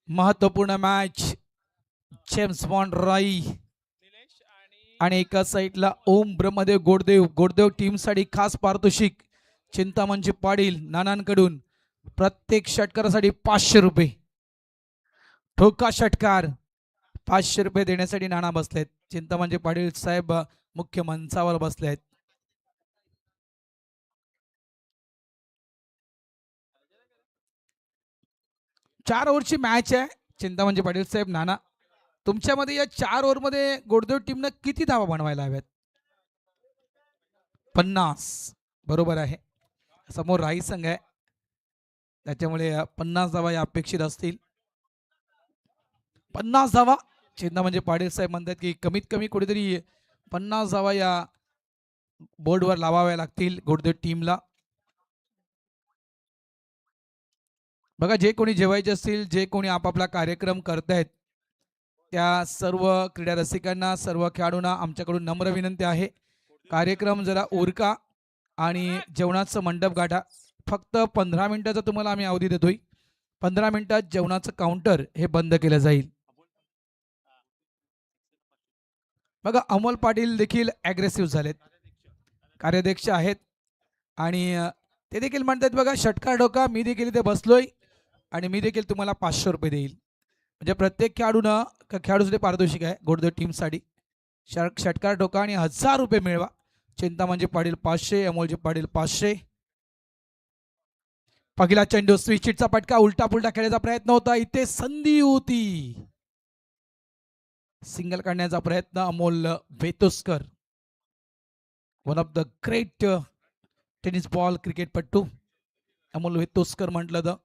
महत्वपूर्ण match. James bond राई आणि एका साईडला ओम ब्रह्मदेव गोडदेव. गोडदेव टीमसाठी खास पारितोषिक चिंतामणजी पाटील नानांकडून प्रत्येक षटकारासाठी 500 रुपये. ठोका षटकार 500 रुपये देण्यासाठी नाना बसलेत. चिंतामणजी पाटील साहेब मुख्य मंचावर बसलेत. चार ओव्हरची मॅच आहे. चिंतामणजी पाटील साहेब नाना, तुमच्यामध्ये या 4 ओव्हरमध्ये गोडदेव टीमनं किती धावा बनवायला हव्यात? 50. बरोबर आहे. समोर राही संघ आहे, त्याच्यामुळे 50 धावा या अपेक्षित असतील. 50 धावा चिंतामणजी पाटील साहेब म्हणतात की कमीत कमी कुठेतरी 50 धावा या बोर्डवर लावाव्या लागतील गोडदेव टीमला. बघा, जे कोणी जेवायचे असतील, जे कोणी आपापला कार्यक्रम करतायत, त्या सर्व क्रीडा रसिकांना, सर्व खेळाडूंना आमच्याकडून नम्र विनंती आहे, कार्यक्रम जरा उरका आणि जेवणाचं मंडप गाठा. फक्त 15 मिनिटाचा तुम्हाला आम्ही अवधी देतोय. 15 मिनिटात जेवणाचं काउंटर हे बंद केलं जाईल. बघा, अमोल पाटील देखील ॲग्रेसिव्ह झालेत, कार्याध्यक्ष आहेत आणि ते देखील म्हणतात बघा, षटकार डोका मी देखील इथे बसलोय आणि मी देखील तुम्हाला 500 रुपये देईल. म्हणजे प्रत्येक खेळाडूनं खेळाडूसाठी पारितोषिक आहे गोडदेव टीमसाठी. षटकार डोका आणि 1000 रुपये मिळवा. चिंतामणजी पाटील 500, अमोलजी पाटील 500. पहिला चेंडू स्विचिटचा पटका, उलटा पुलटा खेळण्याचा प्रयत्न होता, इथे संधी होती. सिंगल काढण्याचा प्रयत्न Amol Vetoskar, one of the great tennis ball क्रिकेटपट्टू अमोल वेतोस्कर म्हटलं तर.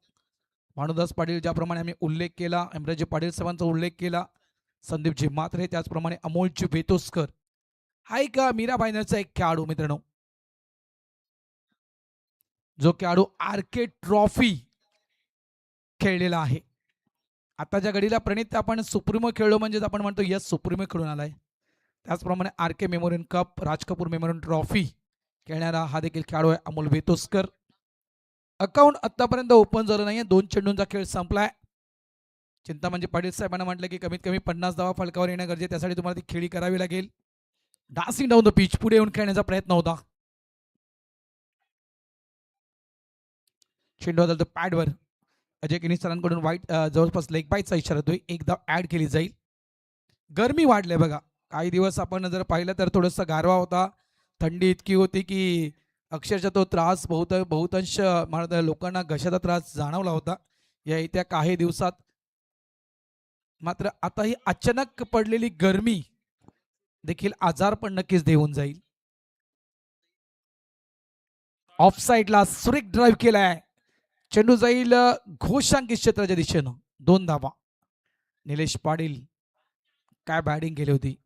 भानुदास पाटील ज्याप्रमाणे आम्ही उल्लेख केला, अमराजी पाटील साहेबांचा उल्लेख केला, संदीपजी म्हात्रे, त्याचप्रमाणे अमोलजी वेतोस्कर हा एक मीरा फायनलचा एक खेळाडू मित्रांनो, जो खेळाडू आरके ट्रॉफी खेळलेला आहे. आताच्या घडीला प्रणित आपण सुप्रीमो खेळलो म्हणजे आपण म्हणतो यस सुप्रीमो खेळून आलाय. त्याचप्रमाणे RK memorial cup, Raj Kapoor memorial trophy खेळणारा हा देखील खेळाडू आहे अमोल वेतोस्कर. अकाउंट आतापर्यंत ओपन झालं नाहीये, 2 चेंडूंचा खेळ संपलाय. चिंतामणजी पाटील साहेबांना म्हटलं की कमीत कमी 50 धावा फलकावर येणं गरजेचं, त्यासाठी तुम्हाला ती खेळी करावी लागेल. डासिंग डाऊन द पिच, पुढे येऊन खेळण्याचा प्रयत्न होता. चेंडू बदलतो पॅडवर. अजय किनी सरांकडून वाईट जवळपास लेग बाईटचा इशारा येतोय, एकदा ऍड केली जाईल. गरमी वाढले बघा, काही दिवस आपण जर पाहिलं तर थोडंसं गारवा होता, थंडी इतकी होती की अक्षरशः तो त्रास बहुतांश लोकांना घशाचा त्रास जाणवला होता या येत्या काही दिवसात. मात्र आता ही अचानक पडलेली गरमी देखील आजार पण नक्कीच देऊन जाईल. ऑफ साईडला सुरेख ड्राईव्ह केलाय, चेंडू जाईल घोषांकित क्षेत्राच्या दिशेनं. 2 धावा. निलेश पाटील काय बॅटिंग केली होती.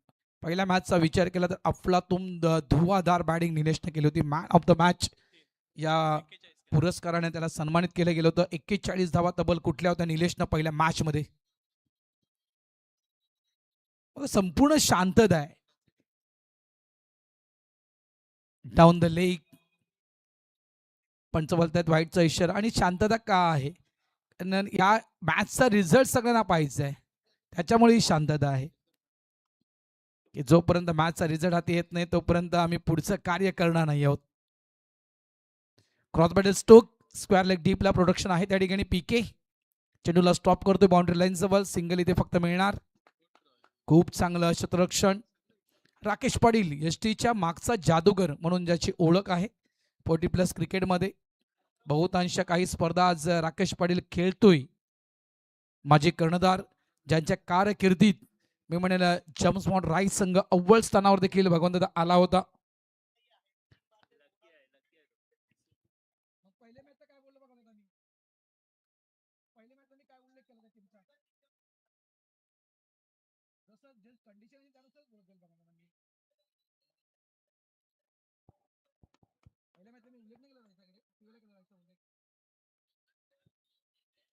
पहिल्या मॅचचा विचार केला तर अफलातून धुवाधार बॅटिंग निलेशने केली होती. मॅन ऑफ द मॅच या पुरस्काराने त्याला सन्मानित केलं गेलं होतं. 41 धावा तब्बल कुठल्या होत्या निलेशनं पहिल्या मॅच मध्ये. संपूर्ण शांतता आहे. डाऊन द लेग, पंच बोलतायत व्हाईटचा इशारा, आणि शांतता का आहे, या मॅचचा रिझल्ट सगळ्यांना पाहिजे आहे, त्याच्यामुळे ही शांतता आहे की जोपर्यंत मॅचचा रिझल्ट हाती येत नाही तोपर्यंत आम्ही पुढचं कार्य करणार नाही आहोत. क्रॉस बॅटल स्टोक स्क्वेअर लेग डीपला प्रोडक्शन आहे, त्या ठिकाणी पीके चेंडूला स्टॉप करतोय बाउंड्री लाईन जवळ. सिंगल इथे फक्त मिळणार. खूप चांगलं क्षेत्ररक्षण. राकेश पाटील एसटीच्या मागचा जादूगर म्हणून ज्याची ओळख आहे 40+ क्रिकेटमध्ये, बहुतांश काही स्पर्धा आज राकेश पाटील खेळतोय. माजी कर्णधार ज्यांच्या कारकिर्दीत मी म्हणेल जेम्स बॉन्ड राई संघ अव्वल स्थानावर देखील भगवंत आला होता.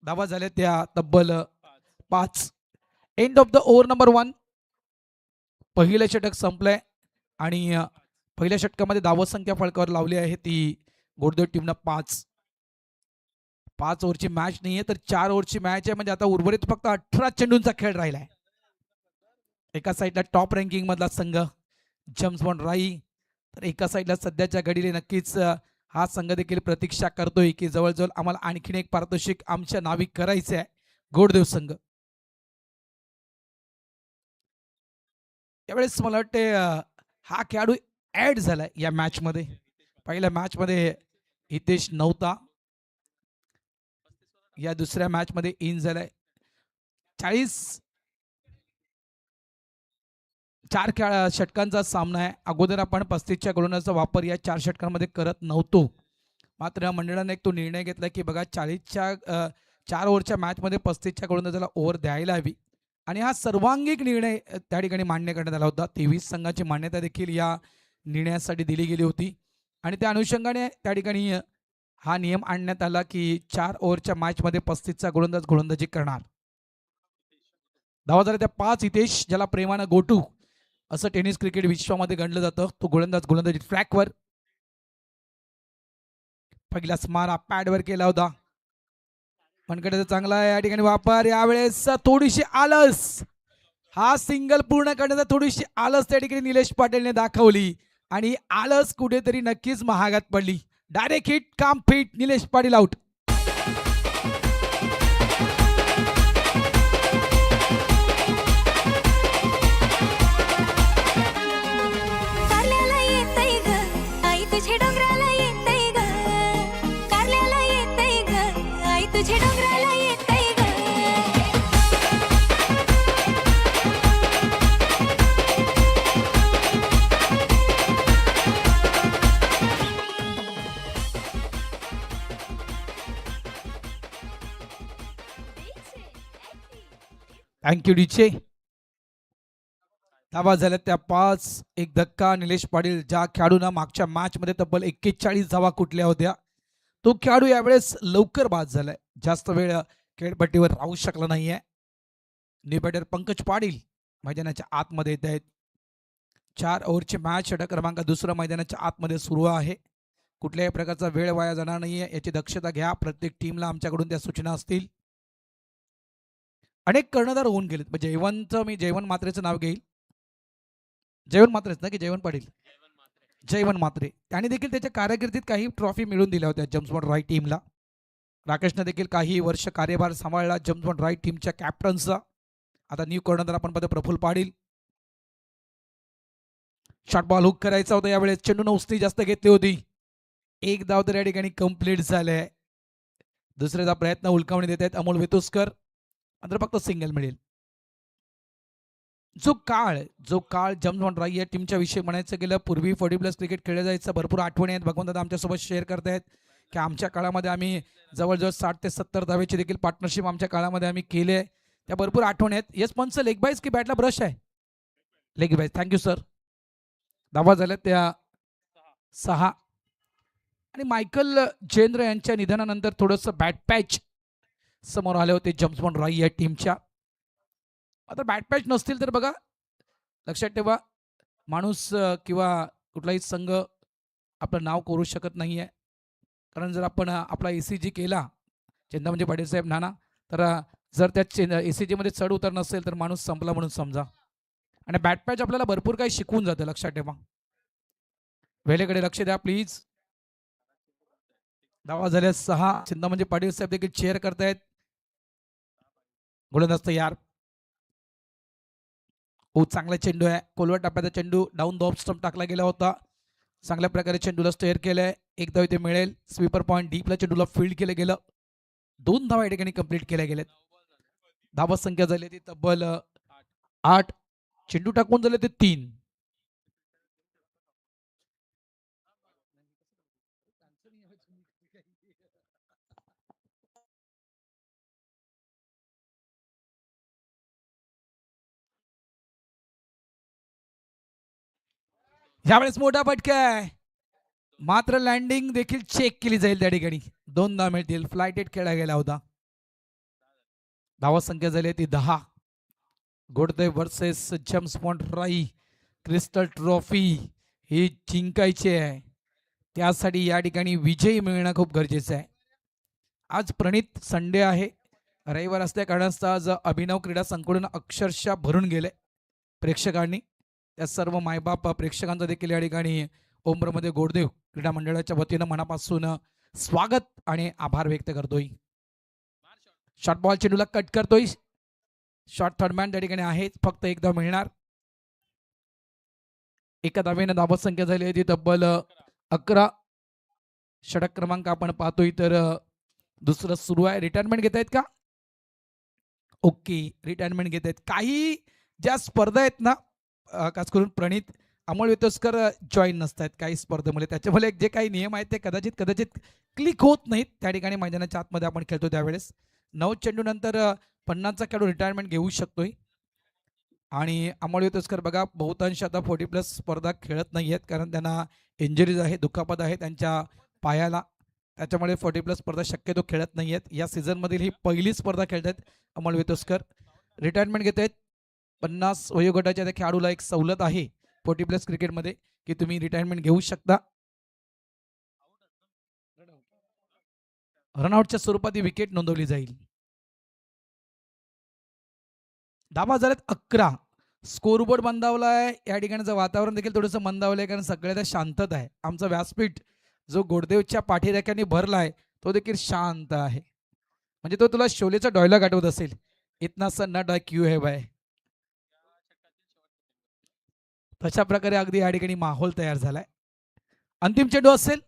धावा झाल्या त्या तब्बल 5. End of the over number 1. पहिलं षटक संपलंय आणि पहिल्या षटकामध्ये धावसंख्या फळकावर लावली आहे ती गोडदेव टीमनं 5. 5 ओव्हरची मॅच नाहीये तर 4 ओव्हरची मॅच आहे. म्हणजे आता उर्वरित फक्त 18 चेंडूंचा खेळ राहिलाय. एका साईडला टॉप रँकिंग मधला संघ जेम्स बॉन्ड राई, तर एका साईडला सध्याच्या घडीला नक्कीच हा संघ देखील प्रतीक्षा करतोय की जवळजवळ आम्हाला आणखीन एक पारितोषिक आमच्या नावी करायचं आहे. गोडदेव संघ यावेळेस मला वाटते हा खेळाडू ऍड झालाय या मॅच मध्ये. पहिल्या मॅच मध्ये हितेश नव्हता, या दुसऱ्या मॅच मध्ये इन झालाय. 40 4 षटकांचा सामना आहे. अगोदर आपण 35च्या गोलंदाजाचा वापर या 4 षटकांमध्ये करत नव्हतो. मात्र मंडळाने एक तो निर्णय घेतला की बघा 40च्या 4 ओव्हरच्या मॅचमध्ये 35च्या गोलंदाजाला ओव्हर द्यायला हवी आणि हा सर्वांगीण निर्णय त्या ठिकाणी मान्य करण्यात आला होता. 23 संघाची मान्यता देखील या निर्णयासाठी दिली गेली होती आणि त्या अनुषंगाने त्या ठिकाणी हा नियम आणण्यात आला की 4 ओव्हरच्या मॅचमध्ये 35चा गोलंदाज गोलंदाजी करणार. धावा झाल्या त्या 5. हितेश, ज्याला प्रेमानं गोटू असं टेनिस क्रिकेट विश्वामध्ये गणलं जातं, तो गोलंदाजी ट्रॅकवर पहिला स्मारा पॅडवर केला होता. मनगटाचा चांगला या ठिकाणी वापर. यावेळेस थोडीशी आलस, हा सिंगल पूर्ण करण्याचा थोडीशी आलस त्या ठिकाणी निलेश पाटीलने दाखवली आणि आलस कुठेतरी नक्कीच महागात पडली. डायरेक्ट हिट काम fit, Nilesh Patil out. Thank you डीचे. धावा झाल्या त्या 5. एक धक्का. निलेश पाटील, ज्या खेळाडूंना मागच्या मॅच मध्ये तब्बल 41 धावा कुठल्या होत्या, तो खेळाडू यावेळेस लवकर बाद झालाय. जास्त वेळ खेळपट्टीवर राहू शकला नाहीये. न्यू बॅटर पंकज पाटील मैदानाच्या आतमध्ये येत आहेत. 4 ओव्हरची मॅच षटक क्रमांक 2 मैदानाच्या आतमध्ये सुरू आहे. कुठल्याही प्रकारचा वेळ वाया जाणार नाहीये याची दक्षता घ्या. प्रत्येक टीमला आमच्याकडून त्या सूचना असतील. अनेक कर्णधार होऊन गेलेत. म्हणजे जयवंतचं मी जयवंत मात्रेचं नाव घेईल. जयवंत मात्रेच ना की जयवंत पाटील? जयवंत मात्रे. त्याने देखील त्याच्या कारकिर्दीत काही ट्रॉफी मिळवून दिल्या होत्या जेम्स बॉन्ड राय टीमला. राकेशने देखील काही वर्ष कार्यभार सांभाळला जेम्स बॉन्ड राय टीमच्या कॅप्टनचा. आता न्यू कर्णधार आपण मध्ये Praful Patil. Short ball hook करायचा होता. यावेळेस चेंडून उस्ती जास्त घेतली होती. एक धाव तर या ठिकाणी कंप्लीट झालाय. दुसऱ्याचा प्रयत्न उलकावणी देत आहेत अमोल वेतुसकर, मात्र फक्त सिंगल मिळेल. जो काळ जेम्स बॉन्ड राय या टीमच्या विषयी म्हणायचं गेलं, पूर्वी 40+ क्रिकेट खेळलं जायचं. भरपूर आठवणी आहेत. भगवंत आमच्यासोबत शेअर करतायत की आमच्या काळामध्ये आम्ही जवळजवळ 60 ते 70 धावेची देखील पार्टनरशिप आमच्या काळामध्ये आम्ही केले. त्या भरपूर आठवणी आहेत. येस पंच, लेग बाईज की बॅटला ब्रश आहे? Leg byes. Thank you sir. धावा झाल्या त्या 6. आणि मायकल जेंद्र यांच्या निधनानंतर थोडंसं बॅट पॅच समोर आले होते जेम्स बॉन्ड राय या टीमच्या. आता बॅट पॅच नसतील तर बघा, लक्षात ठेवा, माणूस किंवा कुठलाही संघ आपलं नाव करू शकत नाहीये. कारण जर आपण आपला ECG केला, चिंतामणजी पाटील साहेब नाना, तर जर त्या ECG मध्ये चढ उतर नसेल तर माणूस संपला म्हणून समजा. आणि बॅट पॅच आपल्याला भरपूर काही शिकवून जातं. लक्षात ठेवा. वेळेकडे लक्ष द्या प्लीज. धावा झाल्या 6. चिंतामणजी पाटील साहेब देखील चेअर करतायत. गोलंदाज तयार. चांगला चेंडू आहे. कोलवर टप्प्याचा चेंडू डाऊन द ऑफ स्टंप टाकला गेला होता. चांगल्या प्रकारे चेंडूला स्टेअर केलंय. एक धाव इथे मिळेल. स्वीपर पॉईंट डीपला चेंडूला फील्ड केलं गेलं. 2 धावा या ठिकाणी कंप्लीट केल्या गेल्यात. धावा संख्या झाली ती तब्बल 8. चेंडू टाकून झाले ते 3. यावेळेस मोठा फटका आहे. मात्र लँडिंग देखील चेक केली जाईल त्या ठिकाणी. 2 धावा मिळतील. फ्लायटेड खेळला गेला होता. धावा संख्या झाली ती 10. Goddev versus James Bond Rai. Crystal trophy ही जिंकायची आहे. त्यासाठी या ठिकाणी विजयी मिळणं खूप गरजेचं आहे. आज प्रणित संडे आहे, रविवार असल्या कारणास्तव आज अभिनव क्रीडा संकुलन अक्षरशः भरून गेले प्रेक्षकांनी. त्या सर्व मायबाप प्रेक्षकांचं देखील या ठिकाणी ओमप्रमध्ये गोडदेव क्रीडा मंडळाच्या वतीनं मनापासून स्वागत आणि आभार व्यक्त करतोय. शॉर्ट बॉल चेंडूला कट करतोय. शॉर्ट थर्डमॅन त्या ठिकाणी आहे, फक्त एकदा मिळणार. एका धावेनं धावत संख्या झाली आहे ती तब्बल 11. षटक क्रमांक आपण पाहतोय तर दुसरं सुरू आहे. रिटायरमेंट घेत आहेत का? ओके, रिटायरमेंट घेत आहेत. काही ज्या स्पर्धा आहेत ना, खास करून प्रणित अमोल वेतोस्कर जॉईन नसतात काही स्पर्धेमध्ये, त्याच्यामुळे जे काही नियम आहेत ते कदाचित क्लिक होत नाहीत. त्या ठिकाणी मैदानाच्या आतमध्ये आपण खेळतो त्यावेळेस 9 चेंडू नंतर 50चा खेळाडू रिटायरमेंट घेऊ शकतोय. आणि अमोल वेतोस्कर बघा बहुतांश आता 40+ स्पर्धा खेळत नाही आहेत, कारण त्यांना इंजरीज आहे, दुखापत आहे त्यांच्या पायाला. त्याच्यामुळे 40+ स्पर्धा शक्यतो खेळत नाही आहेत. या सीझनमधील ही पहिली स्पर्धा खेळत आहेत अमोल वेतोस्कर. रिटायरमेंट घेत आहेत. 50 वयोगटाच्या त्या खेळाडूला एक सवलत आहे 40+ क्रिकेटमध्ये की तुम्ही रिटायरमेंट घेऊ शकता. रनआउटच्या स्वरूपात ही विकेट नोंदवली जाईल. धाबा झाल्यात 11. स्कोरबोर्ड मंदावलाय. या ठिकाणचं वातावरण देखील थोडंसं मंदावलंय, कारण सगळ्यात शांतत आहे. आमचा व्यासपीठ जो गोडदेवच्या पाठीरेख्यांनी भरलाय तो देखील शांत आहे. म्हणजे तो तुला शोलेचा डायलॉग आठवत असेल, इतना सन्नाटा क्यू है बाय. तशा प्रकारे अगदी या ठिकाणी माहोल तयार झालाय. अंतिम चेंडू असेल,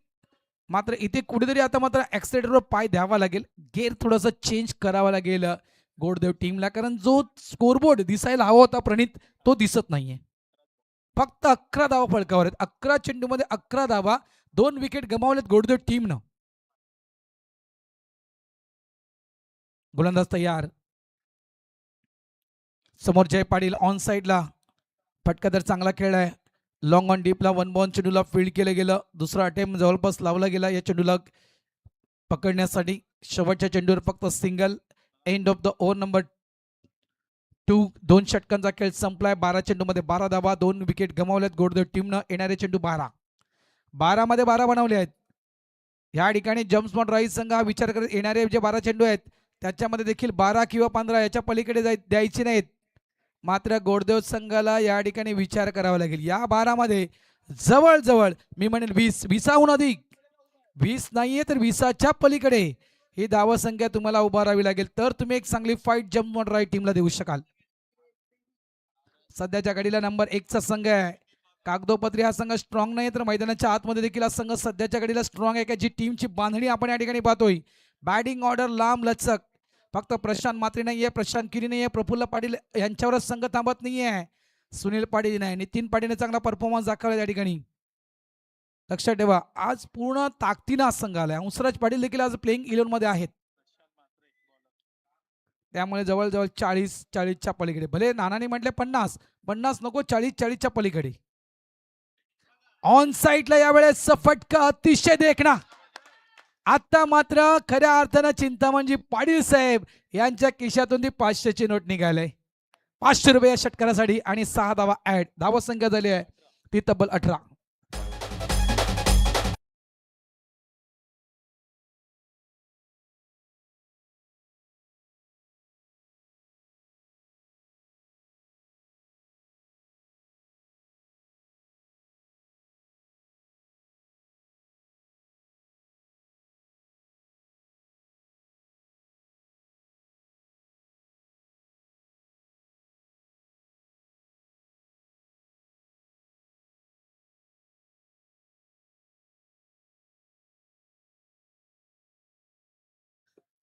मात्र इथे कुठेतरी आता मात्र ॲक्सिलेटरवर पाय द्यावा लागेल. गेअर थोडंसं चेंज करावा लागेल गोडदेव टीमला, कारण जो स्कोरबोर्ड दिसायला हवा होता प्रणित तो दिसत नाहीये. फक्त 11 धावा फलकावर आहेत. 11 चेंडूमध्ये 11 धावा, 2 विकेट गमावलेत गोडदेव टीमनं. गोलंदाज तयार. समोर जय पाटील ऑन साईडला. फटका तर चांगला खेळलाय. लॉंग ऑन डीपला 1 बॉल चेंडूला फील्ड केलं गेलं. दुसरा अटेम्प्ट जवळपास लावला गेला या चेंडूला पकडण्यासाठी. शेवटच्या चेंडूवर फक्त single. End of the over number 2. 2 षटकांचा खेळ संपलाय. 12 चेंडूमध्ये 12 धावा, 2 विकेट गमावल्यात गोडदेव टीमनं. येणारे चेंडू 12 मध्ये 12 बनवले आहेत. या ठिकाणी जम्प्समॉट राईस संघ हा विचार करत येणारे जे 12 चेंडू आहेत त्याच्यामध्ये देखील 12 किंवा 15 याच्या पलीकडे द्यायची नाहीत. मात्र गोडदेव संघाला या ठिकाणी विचार करावा लागेल. या 12 मध्ये जवळजवळ मी म्हणेल 20हून अधिक, 20 नाहीये तर 20च्या पलीकडे ही धावसंख्या तुम्हाला उभारावी लागेल, तर तुम्ही एक चांगली फाईट जम्प्समॉट राईस टीमला देऊ शकाल. सध्याच्या घडीला नंबर 1चा संघ आहे. कागदोपत्री हा संघ स्ट्रॉंग नाही, तर मैदानाच्या आतमध्ये देखील हा संघ सध्याच्या घडीला स्ट्रॉंग आहे का जी टीमची बांधणी आपण या ठिकाणी पाहतोय. बॅटिंग ऑर्डर लांब लचक. फक्त प्रशांत मात्रे नाहीये, प्रशांत किरी नाहीये, प्रफुल्ल पाटील यांच्यावरच संघ थांबत नाहीये. सुनील पाटील नाही, नितीन पाटीलने चांगला परफॉर्मन्स दाखवला या ठिकाणी. लक्षात ठेवा आज पूर्ण ताकदीनं हा संघ आलाय. हंसराज पाटील देखील आज प्लेइंग 11 मध्ये आहेत. त्यामुळे जवळजवळ 40च्या पलीकडे. भले नानाने म्हटले 50 नको, 40च्या पलीकडे. ऑन साईडला यावेळेस फटका अतिशय देखणा. आता मात्र खऱ्या अर्थानं चिंतामणजी पाटील साहेब यांच्या खिशातून ती 500ची नोट निघाले. 500 रुपये या षटकारासाठी आणि 6 धावा ऍड. धावा संख्या झाली आहे ती तब्बल 18.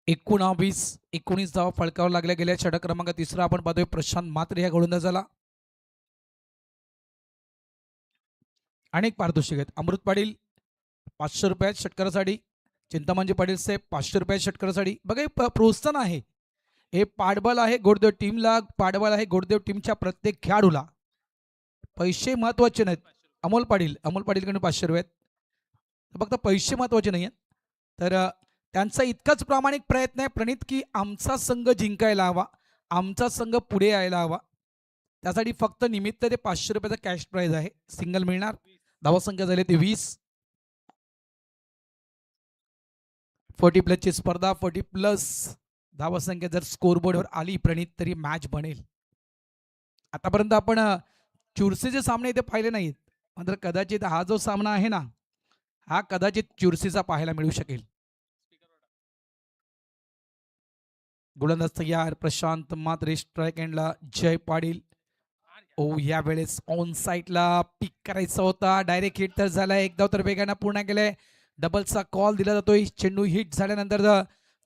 एकोणावीस 19 धावा फळकावर लागल्या गेल्या. षटक क्रमांक 3 आपण पाहतोय प्रशांत मात्रे या गोलंदाजाला. अनेक पारितोषिक आहेत. अमृत पाटील 500 रुपये षटकारासाठी. चिंतामणजी पाटील साहेब 500 रुपये षटकारासाठी. बघा हे प्रोत्साहन आहे, हे पाठबळ आहे गोडदेव टीमला, पाठबळ आहे गोडदेव टीमच्या प्रत्येक खेळाडूला. पैसे महत्वाचे नाहीत. अमोल पाटीलकडून 500 रुपये आहेत. फक्त पैसे महत्वाचे नाही आहेत, तर त्यांचा इतकाच प्रामाणिक प्रयत्न आहे प्रणित की आमचा संघ जिंकायला हवा, आमचा संघ पुढे यायला हवा. त्यासाठी फक्त निमित्त ते 500 रुपयाचा कॅश प्राइज आहे. सिंगल मिळणार. धावा संख्या झाली ते 20. 40+ ची स्पर्धा, 40+ धावसंख्या जर स्कोरबोर्डवर आली प्रणित तरी मॅच बनेल. आतापर्यंत आपण चुरशीचे सामने इथे पाहिले नाहीत, मात्र कदाचित हा जो सामना आहे ना, हा कदाचित चुरशीचा पाहायला मिळू शकेल. गोलंदाज तयार, प्रशांत मात्रे स्ट्राईक एंडला, जय पाटील. या वेळेस ऑन साईडला पिक करायचा होता, डायरेक्ट हिट तर झाला, एक धाव तर वेगाने पूर्ण केलंय. डबलचा कॉल दिला जातोय. चेंडू हिट झाल्यानंतर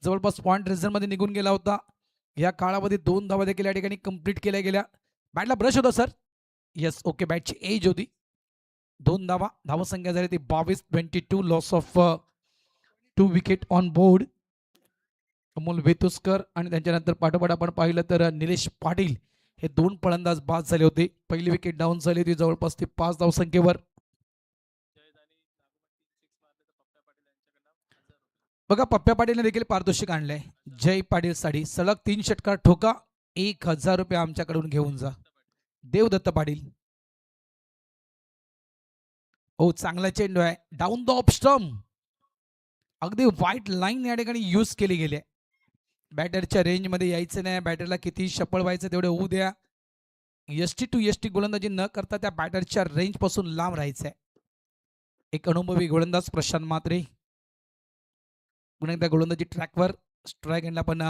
जवळपास पॉइंट रिझल्ट मध्ये निघून गेला होता. या काळामध्ये 2 धावा देखील या ठिकाणी कंप्लीट केल्या गेल्या. बॅटला ब्रश होता सर. येस, ओके, बॅटची एज होती. 2 धावा, धावसंख्या झाली ती 22-22, loss of 2 wicket on board. Amol Vetuskar आणि त्यांच्यानंतर पाठोपाठ आपण पाहिलं तर निलेश पाटील हे 2 फलंदाज बाद झाले होते. पहिली विकेट डाऊन झाली होती जवळपास ती 5 धावसंख्येवर. बघा, पप्प्या पाटीलने देखील पारितोषिक आणलंय. जय पाटील साठी सलग 3 षटकार ठोका, 1000 रुपये आमच्याकडून घेऊन जा. देवदत्त पाटील. हो, चांगला चेंडू आहे, डाऊन द ऑफ स्टंप. अगदी व्हाईट लाईन या ठिकाणी यूज केली गेली आहे. बॅटरच्या रेंजमध्ये यायचं नाही, बॅटरला किती शपळ व्हायचं तेवढे होऊ द्या. एसटी टू एसटी गोलंदाजी न करता त्या बॅटरच्या रेंज पासून लांब राहायचंय. एक अनुभवी गोलंदाज प्रशांत मात्रे पुन्हा एकदा गोलंदाजी ट्रॅकवर, स्ट्राईक एंडला पण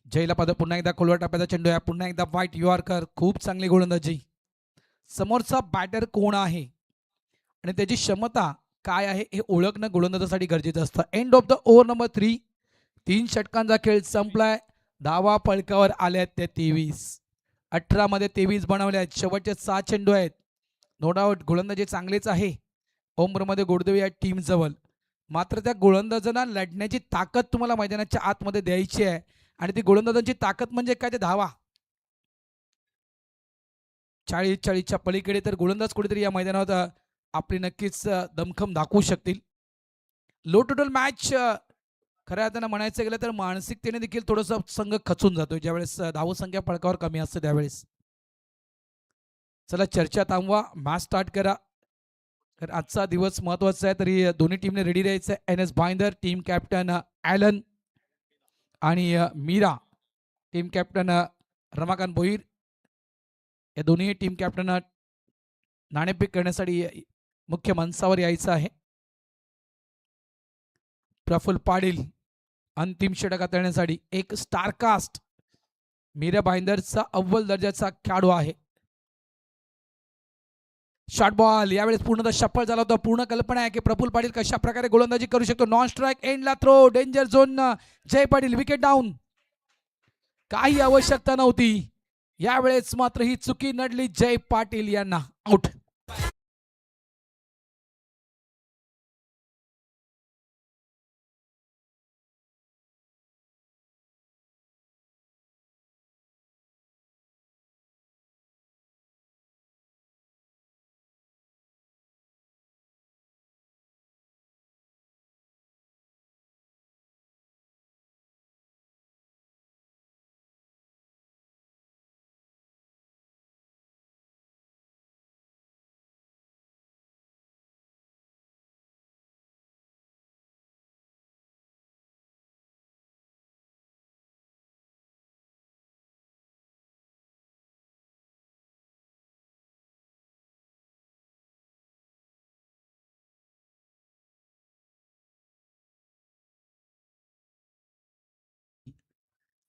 जयला पाद. पुन्हा एकदा खोलवर टाप्याचा चेंडू आहे, पुन्हा एकदा व्हाईट यॉर्कर. खूप चांगली गोलंदाजी. समोरचा बॅटर कोण आहे आणि त्याची क्षमता काय आहे हे ओळखणं गोलंदाजासाठी गरजेचं असतं. End of the over number 3. 3 षटकांचा खेळ संपलाय. धावा पळकावर आल्यात त्या 23. 18 मध्ये 23 बनवल्या आहेत. शेवटचे 6 चेंडू आहेत. नो डाऊट गोलंदाजी चांगलेच आहे ओमरमध्ये गोडदेव या टीम जवळ, मात्र त्या गोलंदाजांना लढण्याची ताकद तुम्हाला मैदानाच्या आतमध्ये द्यायची आहे. आणि ती गोलंदाजांची ताकद म्हणजे काय, ते धावा. 40-40च्या पलीकडे तर गोलंदाज कुठेतरी या मैदानात आपली नक्कीच दमखम दाखवू शकतील. लो टोटल मॅच खऱ्या अर्थानं म्हणायचं गेलं तर मानसिकतेने देखील थोडंसं संघ खचून जातो ज्यावेळेस धावसंख्या फळकावर कमी असते त्यावेळेस. चला, चर्चा थांबवा, मॅच स्टार्ट करा. तर आजचा दिवस महत्वाचा आहे, तरी दोन्ही टीमने रेडी राहायचं आहे. NS Bhayander team captain Alan आणि मीरा टीम कॅप्टन रमाकांत भोईर या दोन्ही टीम कॅप्टन नाणेफेक करण्यासाठी मुख्य मंचावर यायचं आहे. प्रफुल्ल पाटील अंतिम षटक हाताळण्यासाठी एक स्टारकास्ट मीरा भाईंदरचा अव्वल दर्जाचा खेळाडू आहे. शॉर्ट बॉल यावेळेस पूर्णतः सफल झाला होता. पूर्ण कल्पना आहे की प्रफुल्ल पाटील कशा प्रकारे गोलंदाजी करू शकतो. नॉन स्ट्राईक एंडला थ्रो, डेंजर झोन. जय पाटील विकेट डाऊन. काही आवश्यकता नव्हती, यावेळेस मात्र ही चुकी नडली जय पाटील यांना. आउट.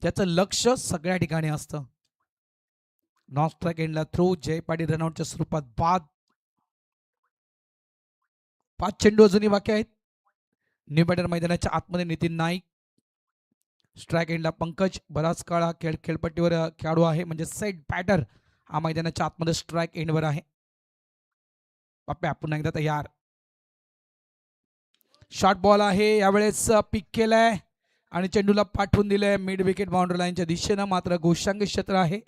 त्याचं लक्ष सगळ्या ठिकाणी असतं. नॉन स्ट्राईक एंडला थ्रो, जय पाटील रनआउटच्या स्वरूपात बाद. 5 चेंडू अजूनही बाकी आहेत. न्यू बॅटर मैदानाच्या आतमध्ये नितीन नाईक. स्ट्राईक एंडला पंकज. बराच काळ हा खेळपट्टीवर खेळाडू आहे, म्हणजे सेट बॅटर हा मैदानाच्या आतमध्ये स्ट्राईक एंडवर आहे. पप्प्या पुन्हा एकदा तयार. शॉर्ट बॉल आहे, यावेळेस पिक केलाय आणि चेंडूला पाठवून दिलंय मिड विकेट बाउंड्री लाईनच्या दिशेनं. मात्र गोशांगी क्षेत्र आहे.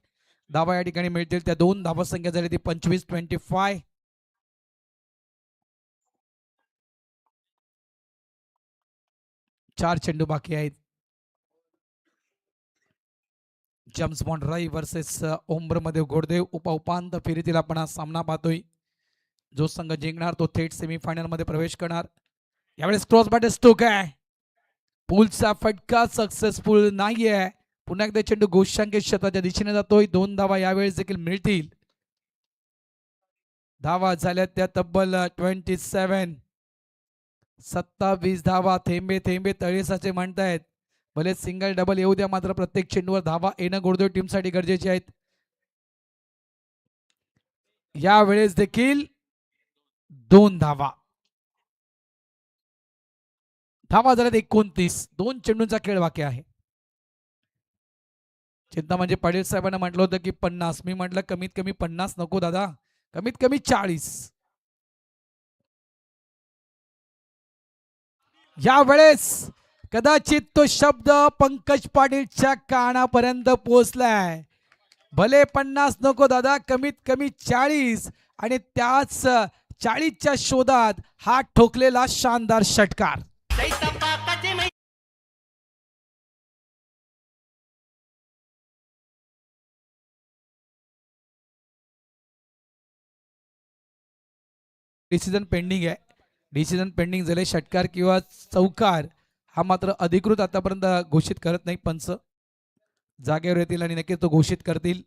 धावा या ठिकाणी मिळतील. त्या 2 धावा संख्या झाली ती 25-25. 4 चेंडू बाकी आहेत. जेम्स बॉन्ड राई वर्सेस ओमरमध्ये घोडदेव. उपांत्य फेरीतील आपण हा सामना पाहतोय. जो संघ जिंकणार तो थेट सेमीफायनल मध्ये प्रवेश करणार. यावेळेस क्रॉस बॅट स्ट्रोक आहे. पुलचा फटका सक्सेसफुल नाहीये. पुन्हा एकदा चेंडू घोषांकित क्षेत्राच्या दिशेने जातोय. 2 धावा यावेळेस देखील मिळतील. धावा झाल्या त्या तब्बल 27. 27 धावा. थेंबे थेंबे तळेसाचे म्हणतायत. भले सिंगल डबल येऊ द्या, मात्र प्रत्येक चेंडूवर धावा येणं गोडदोड टीमसाठी गरजेचे आहेत. यावेळेस देखील 2 धावा. धावा झाल्यात 29. 2 चेंडूंचा खेळ बाकी आहे. चिंता म्हणजे पाटील साहेबांना म्हटलं होतं की 50. मी म्हटलं कमीत कमी 50 नको दादा, कमीत कमी 40. यावेळेस कदाचित तो शब्द पंकज पाटीलच्या कानापर्यंत पोहोचलाय. भले 50 नको दादा, कमीत कमी 40. आणि त्याच 40च्या शोधात हा ठोकलेला शानदार षटकार. डिसिजन पेंडिंग आहे. डिसिजन पेंडिंग झाले. षटकार किंवा चौकार हा मात्र अधिकृत आतापर्यंत घोषित करत नाही पंच. जागेवर येतील आणि नक्कीच तो घोषित करतील.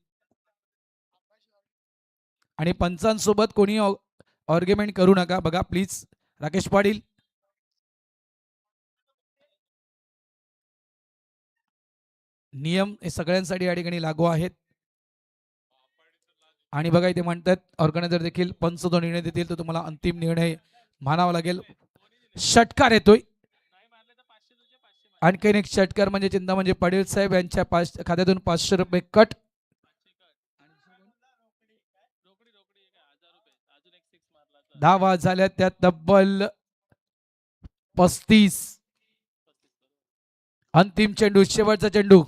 आणि पंचांसोबत कोणी आर्ग्युमेंट करू नका. बघा प्लीज राकेश पाटील. नियम हे सगळ्यांसाठी या ठिकाणी लागू आहेत. आणि बघा इथे म्हणतात ऑर्गनायझर देखील पंच जो निर्णय देतील तो तुम्हाला अंतिम निर्णय मानावा लागेल. षटकार येतोय. आणखीन एक षटकार म्हणजे चिंता म्हणजे पाटील साहेब यांच्या खात्यातून 500 रुपये कट. धावा झाल्या त्या तब्बल 35. अंतिम चेंडू, शेवटचा चेंडू.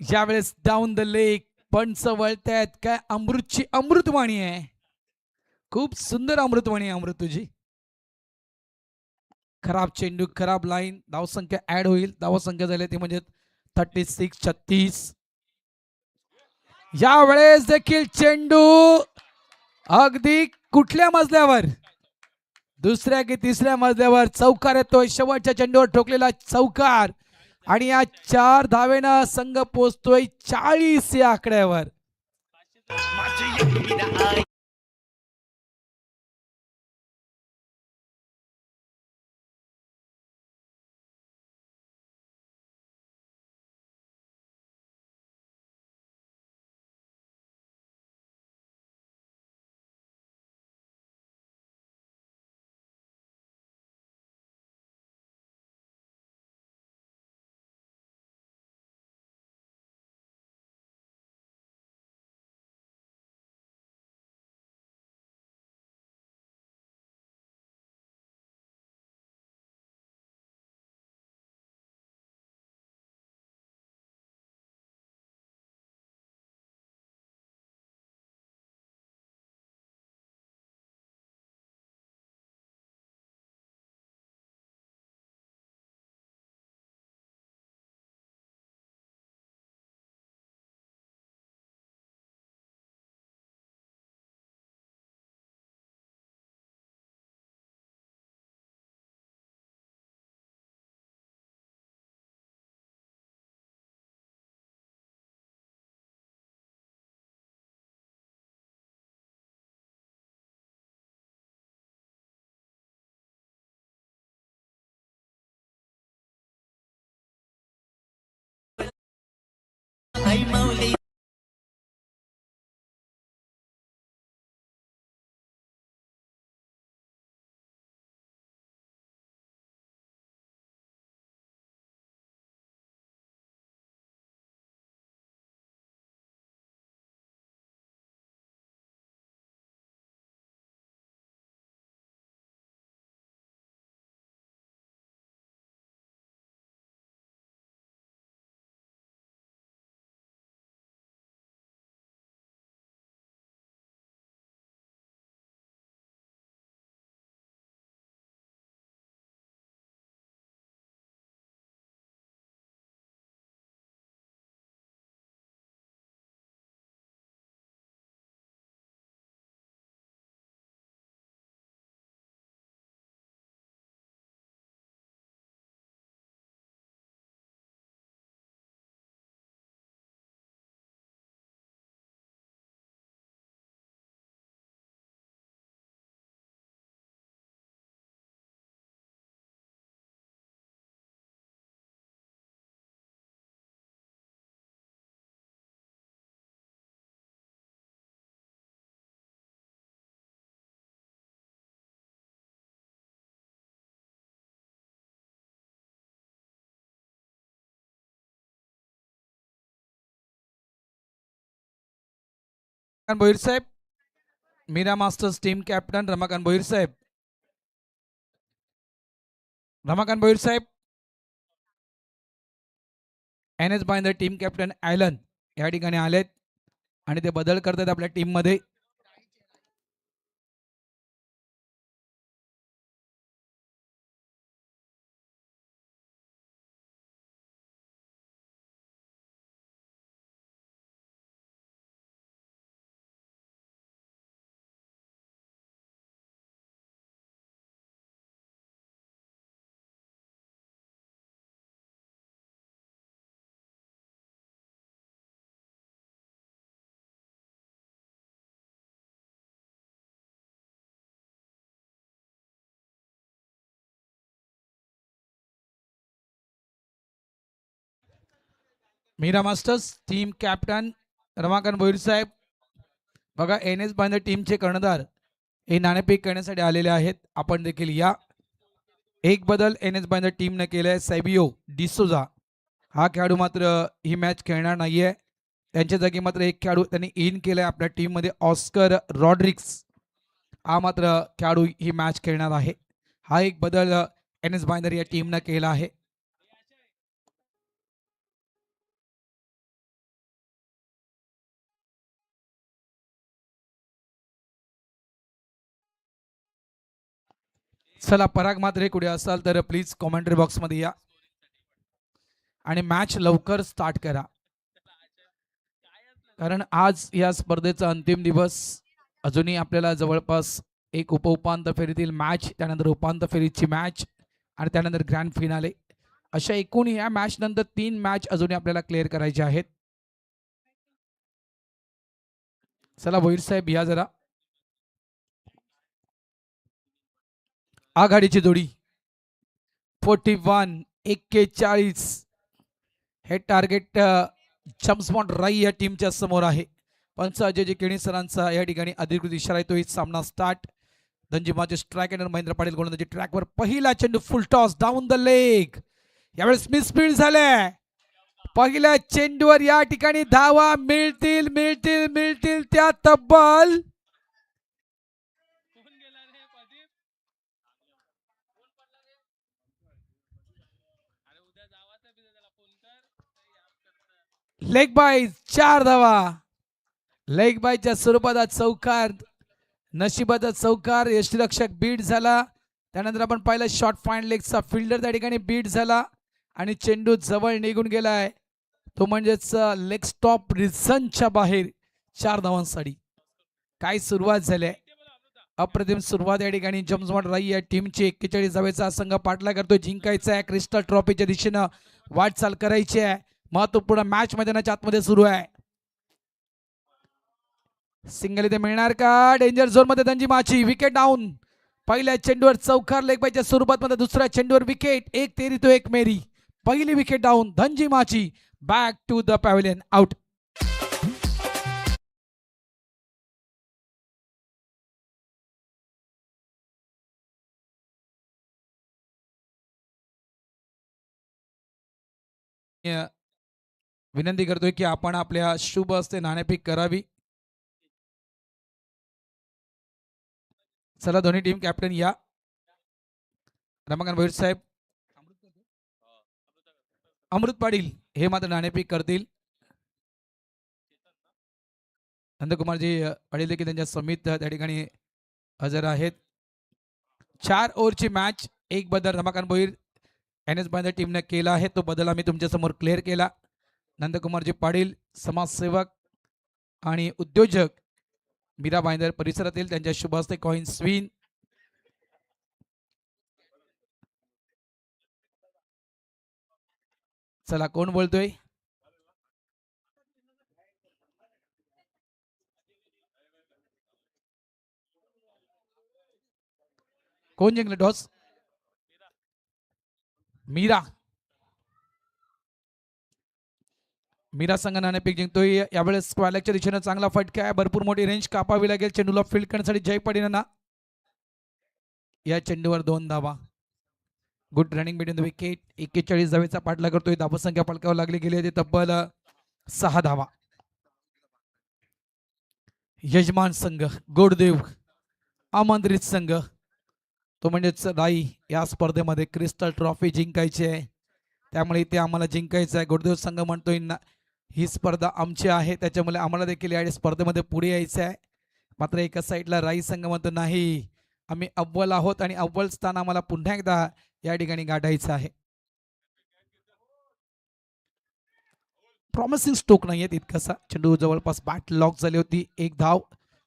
यावेळेस डाऊन द लेग पंच वळतायत. काय अमृतची अमृतवाणी आहे. खूप सुंदर अमृतवाणी आहे अमृत तुझी. खराब चेंडू, खराब लाईन. धावसंख्या ऍड होईल. धावसंख्या झाली ती म्हणजे 36. 36. यावेळेस देखील चेंडू अगदी कुठल्या मजल्यावर, दुसऱ्या की तिसऱ्या मजल्यावर चौकार येतोय. शेवटच्या चेंडूवर ठोकलेला चौकार. आणि या 4 धावेनं संघ पोहोचतोय 40 या आकड्यावर. Bhoir Saheb, Meera masters team captain Ramakant Bhoir Saheb. Ramakant Bhoir Saheb, NS Bhayandar team captain Alan या ठिकाणी आलेत आणि ते बदल करतात आपल्या टीम मध्ये. Meera masters team captain Ramakant Bhoir Saheb. बघा NS बाइंदर टीमचे कर्णधार हे नाणेफेक करण्यासाठी आलेले आहेत. आपण देखील या. एक बदल NS बाइंदर टीमने केलाय. सॅबियो डिसोजा हा खेळाडू मात्र ही मॅच खेळणार नाहीये. त्यांच्या जागी मात्र एक खेळाडू त्यांनी इन केलाय आपल्या टीम मध्ये, ऑस्कर रॉड्रिक्स हा मात्र खेळाडू ही मॅच खेळणार आहे. हा एक बदल NS बाइंदर या टीमने केला आहे. चला, पराग मात्र कुठे असाल तर प्लीज कॉमेंट्री बॉक्स मध्ये या आणि मॅच लवकर स्टार्ट करा, कारण आज या स्पर्धेचा अंतिम दिवस. अजूनही आपल्याला जवळपास एक उपउपांत्य फेरीतील मॅच, त्यानंतर उपांत्य फेरीची मॅच आणि त्यानंतर ग्रँड फिनाले अशा एकूण या मॅच नंतर 3 मॅच अजूनही आपल्याला क्लिअर करायचे आहेत. चला भोईर साहेब या जरा. आघाडीची जोडी 41-41 हे टार्गेट जम्सबॉन्ड राई या टीमच्या समोर आहे. पंच अजय केणी सरांचा या ठिकाणी अधिकृत इशारा येतो. सामना स्टार्ट. धनजीमाचे स्ट्राईक एंडर महेंद्र पाटील गोलंदाजी ट्रॅकवर. पहिला चेंडू full toss down the leg. यावेळेस मिसफील्ड झाले. पहिल्या चेंडूवर या ठिकाणी धावा मिळतील मिळतील मिळतील त्या तब्बल 4 धावा. लेग बायच्या स्वरूपात चौकार, नशिबाचा चौकार. यष्टीरक्षक बीट झाला. त्यानंतर आपण पाहिलं शॉर्ट फाईन लेगचा फिल्डर त्या ठिकाणी बीट झाला आणि चेंडू जवळ निघून गेलाय. तो म्हणजेच लेग स्टॉप रिझनच्या बाहेर 4 धावांसाठी. काय सुरुवात झाली, अप्रतिम सुरुवात या ठिकाणी. जम्सबॉन्ड राई या टीमची 41 धावेचा संघ पाठला करतोय. जिंकायचा आहे, क्रिस्टल ट्रॉफीच्या दिशेनं वाटचाल करायची आहे. महत्वपूर्ण मॅच मैदानाच्या आतमध्ये सुरू आहे. सिंगल इथे मिळणार का? डेंजर झोन मध्ये धनजीमाची. Wicket down. पहिल्या चेंडूवर चौकार लेग बायच्या स्वरूपात मध्ये. दुसऱ्या चेंडूवर विकेट. 1 तेरी तो 1 मेरी. पहिली विकेट डाऊन धनजीमाची. Back to the pavilion. Out. विनंती करतोय की आपण आपल्या शुभ हस्ते नाणेफेक करावी. चला दोन्ही टीम कॅप्टन या. रमाकांत भोईर साहेब, अमृत पाटील हे मात्र नाणेफेक करतील. नंदकुमारजी पाटील देखील त्यांच्या समित त्या ठिकाणी हजर आहेत. 4 ओव्हरची मॅच. एक बदल रमाकांत भोईर NS बाइंदर टीमने केला आहे. तो बदल आम्ही तुमच्या समोर क्लिअर केला. नंदकुमारजी पाटील समाजसेवक आणि उद्योजक मीरा बाइंदर परिसरातील, त्यांच्या शुभ हस्ते कॉइन स्विन. चला कोण बोलतोय? कोण जिंकले टॉस? मीरा. मीरा संघ नाणेफेक जिंकतोय. यावेळेस स्क्वॅलेकच्या दिशेने चांगला फटका आहे. भरपूर मोठी रेंज कापावी लागेल चेंडूला फील्ड करण्यासाठी. जय पाटील या चेंडूवर 2 धावा. Good running between the wicket. 41 धावेचा पाठला करतोय. धावसंख्या पलकावर लागली गेली आहे तब्बल 6 धावा. यजमान संघ गोडदेव आमंत्रित संघ तो म्हणजेच राई या स्पर्धेमध्ये क्रिस्टल ट्रॉफी जिंकायची आहे, त्यामुळे इथे आम्हाला जिंकायचं आहे. गोडदेव संघ म्हणतोय ना ही स्पर्धा आमची आहे, त्याच्यामुळे आम्हाला देखील या स्पर्धेमध्ये पुढे यायचं आहे. मात्र एका साईडला राई संघ म्हणतो नाही, आम्ही अव्वल आहोत आणि अव्वल स्थान आम्हाला पुन्हा एकदा या ठिकाणी गाठायचं आहे. प्रॉमिसिंग स्ट्रोक नाहीये तितकासा. चेंडू जवळपास बॅट लॉक झाली होती. एक धाव,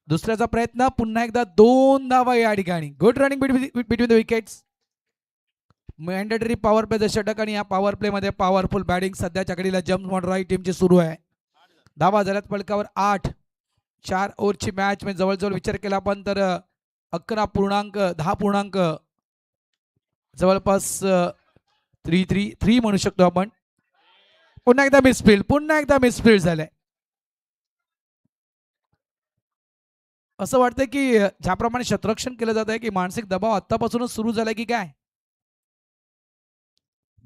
दुसऱ्याचा प्रयत्न, पुन्हा एकदा 2 धावा या ठिकाणी. Good running between the wickets. Mandatory power play षटक आणि या पॉवर प्ले मध्ये पॉवरफुल बॅटिंग सध्याच्या घडीला जम्प ऑन राईट टीमची सुरू आहे. धावा झाल्यात पलकावर 8. 4 ओव्हरची मॅच म्हणजे जवळजवळ विचार केला आपण तर 10 पूर्णांक जवळपास 3 म्हणू शकतो आपण. पुन्हा एकदा मिसफील्ड झालंय. असं वाटतंय की ज्याप्रमाणे शतरक्षण केलं जात आहे की मानसिक दबाव आतापासूनच सुरू झालाय की काय.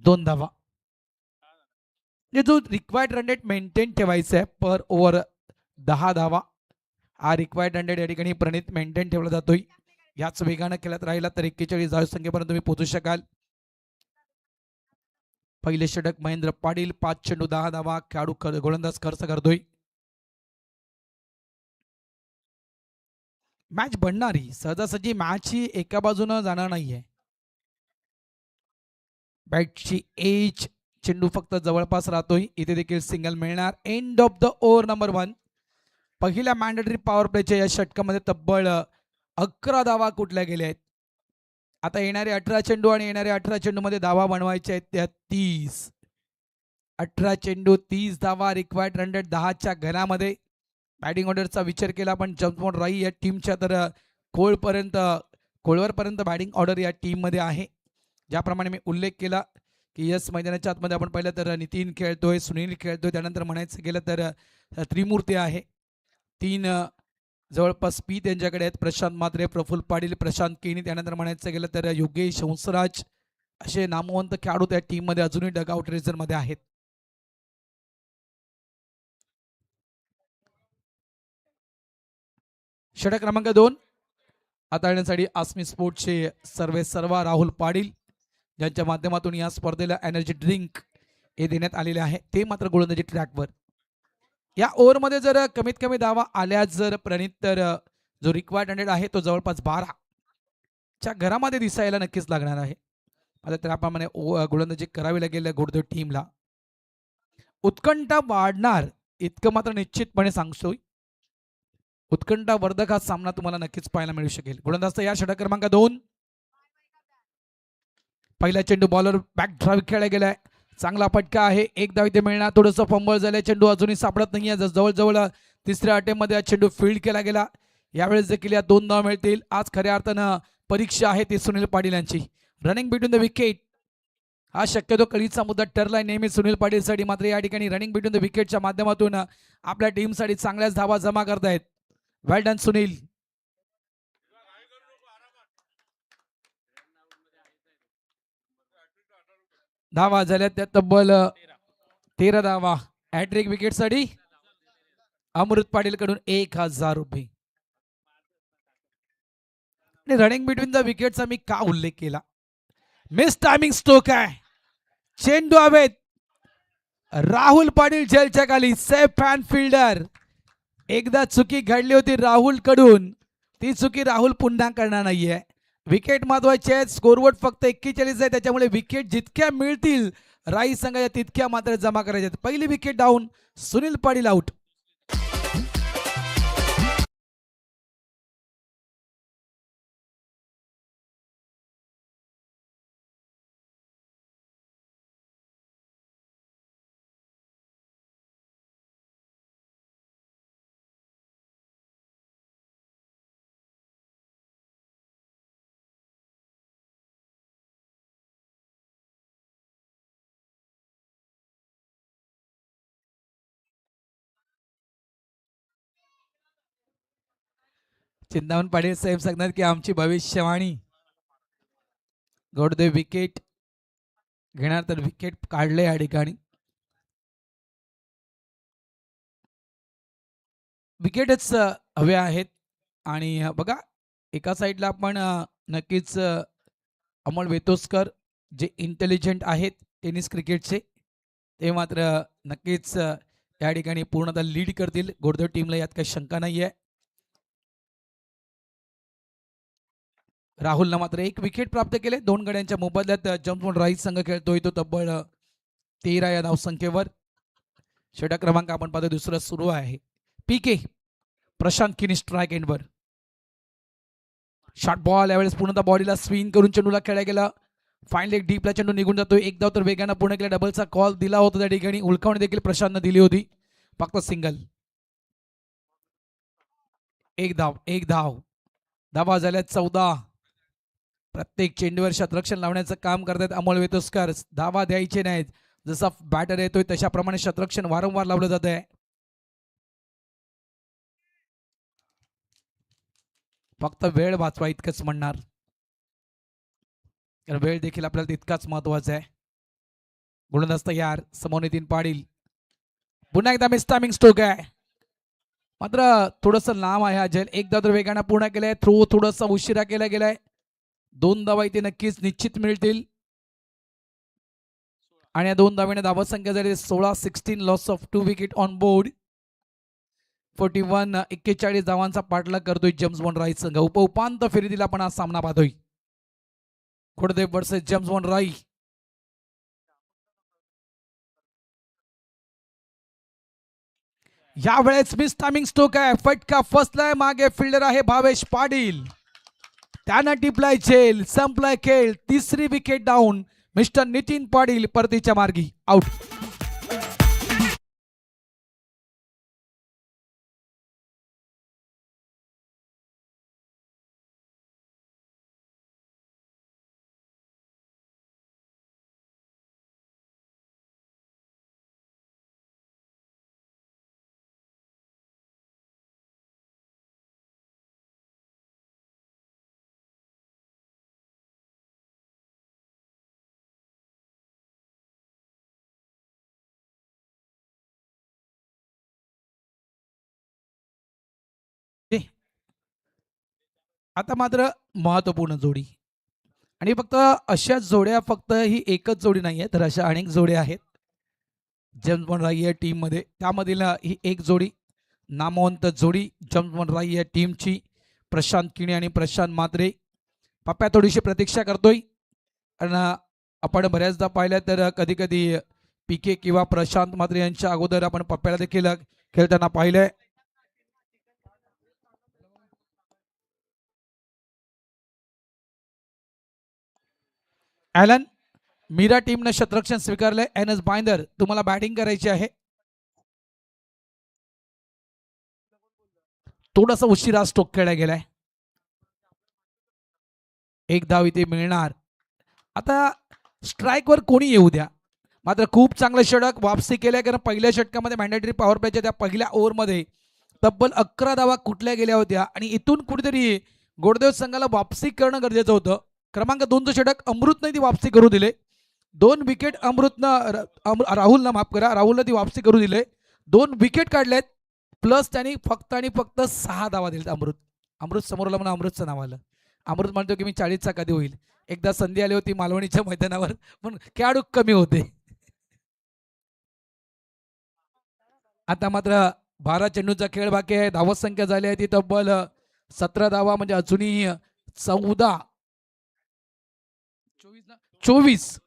2 धावा, जो रिक्वायर्ड रन रेट मेंटेन ठेवायचा आहे पर ओव्हर 10 धावा. हा रिक्वायर्ड रन रेट या ठिकाणी प्रणित मेंटेन ठेवला जातोय. याच वेगानं खेळत राहिला तर 41 धावसंख्येपर्यंत तुम्ही पोहोचू शकाल. पहिले षटक महेंद्र पाटील, 5 चेंडू 10 धावा. खेळाडू गोलंदाज खर्च करतोय. मॅच बनणारी सहजासहजी मॅच ही एका बाजूनं जाणार नाहीये. बॅटची एज, चेंडू फक्त जवळपास राहतोय. इथे देखील सिंगल मिळणार. End of the over number 1. पहिल्या मॅन्डेटरी पॉवर प्लेच्या या षटकामध्ये तब्बल 11 धावा कुठल्या गेल्या आहेत. आता येणारे 18 चेंडू आणि येणाऱ्या 18 चेंडूमध्ये धावा बनवायच्या आहेत त्या 30. 18 चेंडू 30 धावा. रिक्वायर्ड रन रेट 10च्या घरामध्ये. बॅटिंग ऑर्डरचा विचार केला आपण जम्पमोड राई या टीमच्या तर कोळवरपर्यंत बॅटिंग ऑर्डर या टीममध्ये आहे. ज्याप्रमाणे मी उल्लेख केला की यस मैदानाच्या आतमध्ये आपण पाहिलं तर नितीन खेळतोय, सुनील खेळतोय, त्यानंतर म्हणायचं गेलं तर त्रिमूर्ती आहे. 3 जवळपास पी त्यांच्याकडे आहेत. प्रशांत मात्रे, प्रफुल्ल पाटील, प्रशांत केनी, त्यानंतर म्हणायचं गेलं तर योगेश हंसराज असे नामवंत खेळाडू त्या टीममध्ये अजूनही डगआउट रेझरमध्ये आहेत. षटक क्रमांक 2 हाताळण्यासाठी आसमी स्पोर्ट्सचे सर्वेसर्वा राहुल पाटील ज्यांच्या माध्यमातून या स्पर्धेला एनर्जी ड्रिंक हे देण्यात आलेले आहे, ते मात्र गोलंदाजी ट्रॅकवर. या ओव्हरमध्ये जर कमीत कमी धावा आल्या जर प्रणित तर जो रिक्वायर्ड रन रेट आहे तो जवळपास 12च्या घरामध्ये दिसायला नक्कीच लागणार आहे. आता त्याप्रमाणे गोलंदाजी करावी लागेल गोडदेव टीमला. उत्कंठा वाढणार इतकं मात्र निश्चितपणे सांगतोय. उत्कंठावर्धक हा सामना तुम्हाला नक्कीच पाहायला मिळू शकेल. गोलंदाज या षटक क्रमांक 2. पहिला चेंडू बॉलर बॅक ड्राईव्ह खेळला गेलाय. चांगला फटका आहे. एक धाव इथे मिळणार. थोडंसं फंबल झालंय. चेंडू अजूनही सापडत नाहीये. जवळजवळ तिसऱ्या अटेम्प्टमध्ये हा चेंडू फील्ड केला गेला. यावेळेस देखील या 2 धाव मिळतील. आज खऱ्या अर्थानं परीक्षा आहे ती सुनील पाटील यांची. रनिंग बिटवीन द विकेट हा शक्यतो कळीचा मुद्दा ठरलाय नेहमी सुनील पाटीलसाठी. मात्र या ठिकाणी रनिंग बिटवीन द विकेटच्या माध्यमातून आपल्या टीमसाठी चांगल्याच धावा जमा करतायत. वेल डन सुनील. धावा झाल्या त्या तब्बल 13 धावा. हॅट्रिक विकेटसाठी अमृत पाटील कडून 1000 रुपये. रनिंग बिटवीन द विकेटचा मी का उल्लेख केला. मिस टायमिंग स्ट्रोक आहे. चेंडू हवेत. राहुल पाटील जेलच्या खाली. Safe hand fielder. एकदा चुकी घडली होती राहुल कडून, ती चुकी राहुल पुन्हा करणार नाहीये. विकेट महत्वाची आहे. स्कोरबोर्ड फक्त 41 आहे, त्याच्यामुळे विकेट जितक्या मिळतील राई संघाच्या तितक्या मात्र जमा करायच्या. पहिली wicket down. Sunil Patil out. Chintaman Patil Saheb सांगणार की आमची भविष्यवाणी. गोडदेव विकेट घेणार तर विकेट काढले या ठिकाणी. विकेटच हवे आहेत. आणि बघा एका साईडला आपण नक्कीच अमोल वेतोस्कर जे इंटेलिजंट आहेत टेनिस क्रिकेटचे, ते मात्र नक्कीच या ठिकाणी पूर्णतः लीड करतील गोरदेव टीमला, यात काही शंका नाही आहे. राहुलनं मात्र 1 विकेट प्राप्त केले. 2 गड्यांच्या मोबदल्यात जम्पमोन राईस संघ खेळतोय तो तब्बल 13 या धावसंख्येवर. षटक क्रमांक आपण पाहतो दुसरं सुरू आहे. पीके प्रशांत किनी स्ट्राईक एंडवर. शॉर्ट बॉल यावेळेस पूर्णतः बॉडीला स्विंग करून चेंडूला खेळला गेला. फाईन लेग डीपला चेंडू निघून जातोय. एक धाव तर वेगानं पूर्ण केला. डबलचा कॉल दिला होता त्या ठिकाणी. उलकावणी देखील प्रशांतनं दिली होती. फक्त सिंगल. एक धाव. धावा झाल्या 14. प्रत्येक चेंडूवर शतरक्षण लावण्याचं काम करतात अमोल वेतोस्कर. धावा द्यायचे नाहीत. जसा बॅटर येतोय तशाप्रमाणे शतरक्षण वारंवार लावलं जात आहे. फक्त वेळ वाचवा इतकंच म्हणणार, कारण वेळ देखील आपल्याला तितकाच महत्वाचा आहे. गोलंदाज तयार. समोर नितीन पाटील. पुन्हा एकदा मिस टायमिंग स्ट्रोक आहे, मात्र थोडंसं लांब आहे. अजय एकदा तर वेगानं पूर्ण केलंय. थ्रो थोडासा उशिरा केला गेलाय. 2 धावा इथे नक्कीच निश्चित मिळतील. आणि या 2 धावेने धावा संख्या झाली 16. Loss of 2 wicket on board. 41 धावांचा पाठलाग करतोय जेम्स बॉन्ड राई संघ. उपांत्य फेरीतील आपण हा सामना पाहतोय. गोरदेव वर्सेस जेम्स बॉन्ड राई. यावेळेस मिस टायमिंग स्ट्रोक आहे. फटका फसलाय. मागे फिल्डर आहे भावेश पाटील. त्यानं टिपलाय झेल. संपलाय खेळ. 3री wicket down. Mister Nitin Patil परतीच्या मार्गी आउट. आता मात्र महत्वपूर्ण जोडी, आणि फक्त अशाच जोड्या, फक्त ही एकच जोडी नाहीये तर अशा अनेक जोड्या आहेत जेम्स बॉन्ड राई या टीम मध्ये. त्यामधील ही एक जोडी नामवंत जोडी जेम्स बॉन्ड राई या टीमची. प्रशांत किणी आणि प्रशांत मात्रे. पप्प्या थोडीशी प्रतीक्षा करतोय, कारण आपण बऱ्याचदा पाहिलं तर कधी कधी पीके किंवा प्रशांत मात्रे यांच्या अगोदर आपण पप्प्याला देखील खेळताना पाहिलंय. ॲलन मीरा टीमनं शतरक्षण स्वीकारलंय. एन एस बाइंदर तुम्हाला बॅटिंग करायची आहे. थोडासा उशिरा स्ट्रोक खेळला गेलाय. 1 धाव इथे मिळणार. आता स्ट्राईकवर कोणी येऊ द्या, मात्र खूप चांगलं षटक वापसी केलंय, कारण पहिल्या षटकामध्ये मॅन्डेटरी पॉवर प्लेच्या त्या पहिल्या ओव्हरमध्ये तब्बल 11 धावा कुठल्या गेल्या होत्या. आणि इथून कुठेतरी गोरदेव संघाला वापसी करणं गरजेचं होतं. क्रमांक 2चं षटक अमृतने ती वापसी करू दिले. 2 विकेट राहुलनं माफ करा, राहुलनं ती वापसी करू दिले. 2 विकेट काढलेत, प्लस त्यांनी फक्त आणि फक्त 6 धावा दिलेत. अमृत समोरला म्हणून अमृतचं नाव आलं. अमृत म्हणतो की मी 40चा कधी होईल. एकदा संधी आली होती मालवणीच्या मैदानावर, पण खेळाडू कमी होते. आता मात्र 12 चेंडूचा खेळ बाकी आहे. धावत संख्या झाली आहे ती तब्बल 17 धावा, म्हणजे अजूनही 24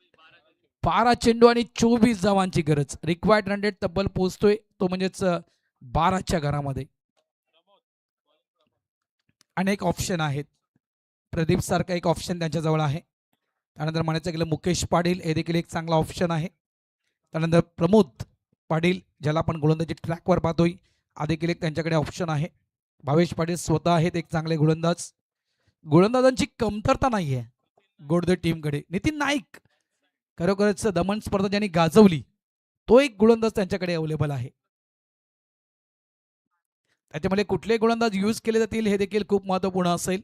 12 चेंडू आणि 24 धावांची गरज. रिक्वायर्ड रन रेट तब्बल पोहोचतोय तो म्हणजेच 12च्या घरामध्ये. अनेक ऑप्शन आहेत. प्रदीप सारखा एक ऑप्शन त्यांच्याजवळ आहे. त्यानंतर म्हणायचं गेलं मुकेश पाटील हे देखील एक चांगला ऑप्शन आहे. त्यानंतर प्रमोद पाटील ज्याला आपण गोलंदाजी ट्रॅकवर पाहतोय, हा देखील एक त्यांच्याकडे ऑप्शन आहे. भावेश पाटील स्वतः आहेत एक चांगले गोलंदाज. गोलंदाजांची कमतरता नाहीये गोरदेव टीमकडे. नितीन नाईक खरोखरच दमन स्पर्धा ज्यांनी गाजवली तो एक गोलंदाज त्यांच्याकडे अवेलेबल आहे. त्याच्यामध्ये कुठले गोलंदाज यूज केले जातील हे देखील खूप महत्वपूर्ण असेल.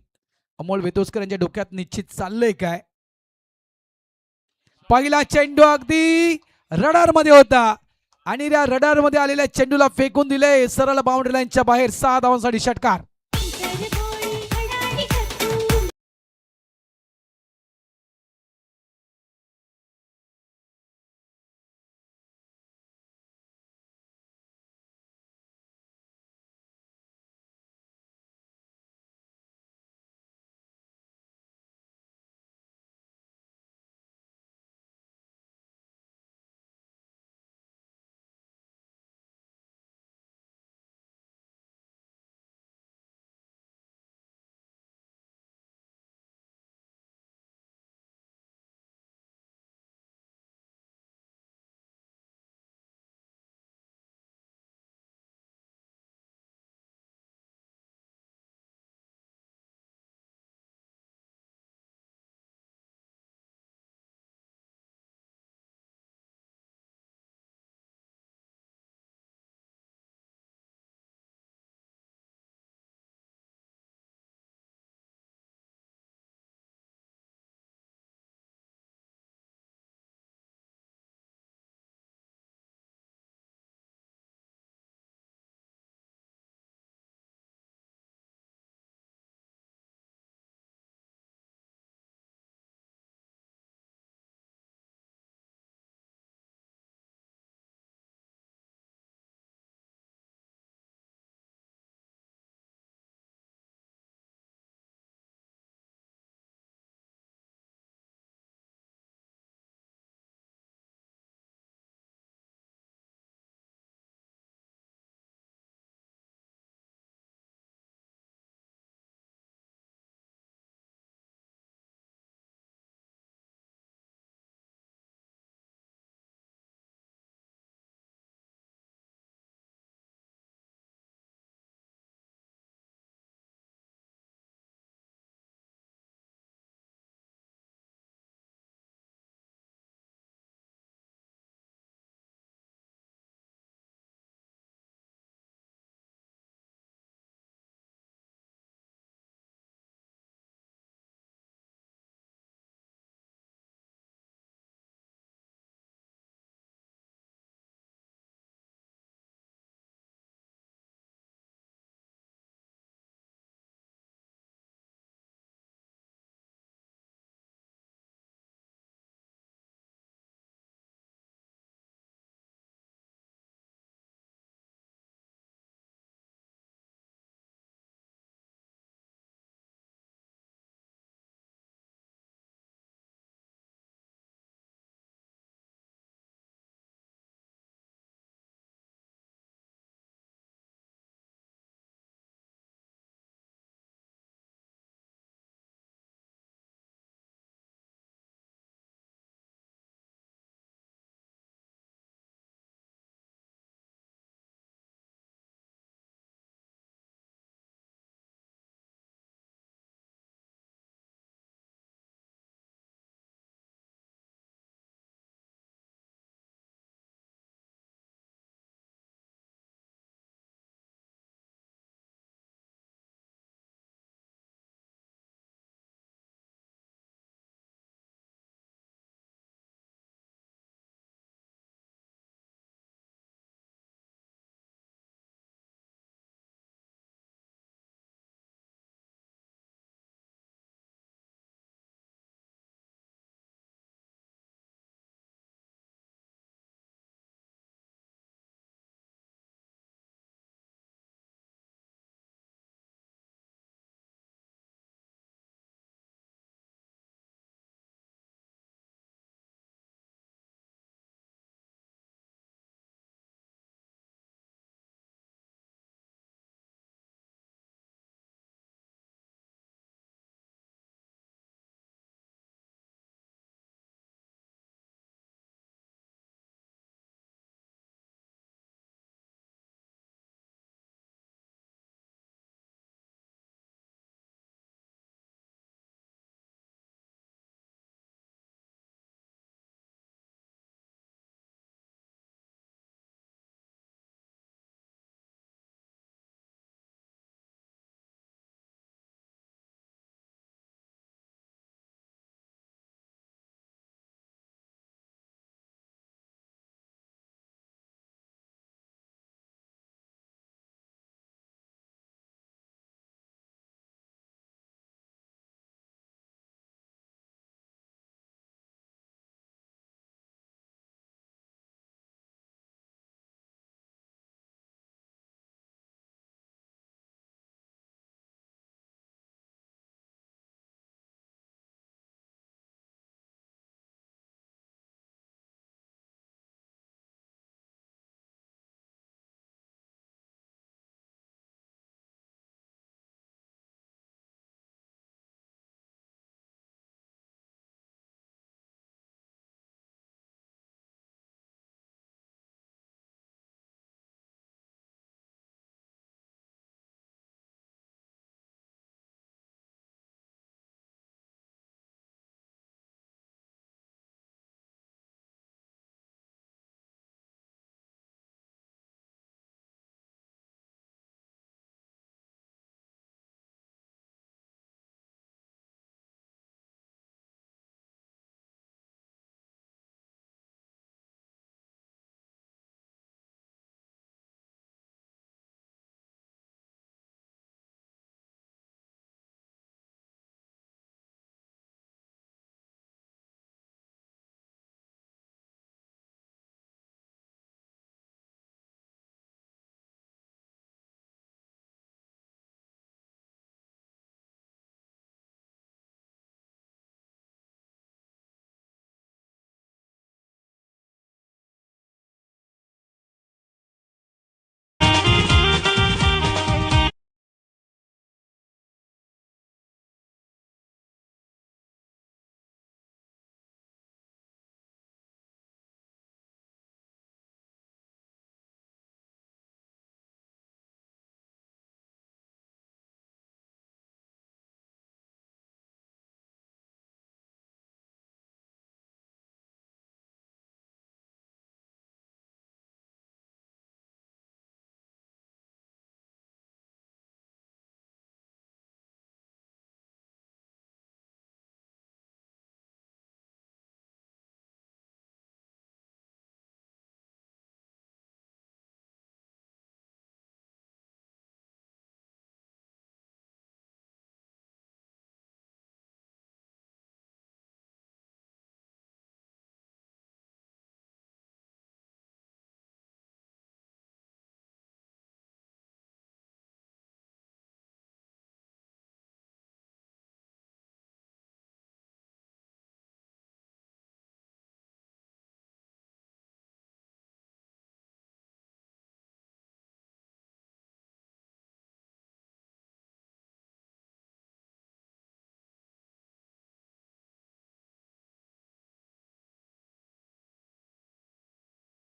अमोल वेतोस्कर यांच्या डोक्यात निश्चित चाललंय काय. पहिला चेंडू अगदी रडार मध्ये होता, आणि त्या रडारमध्ये आलेल्या चेंडूला फेकून दिले सरळ बाउंड्री लाईनच्या बाहेर. 6 धावांसाठी षटकार.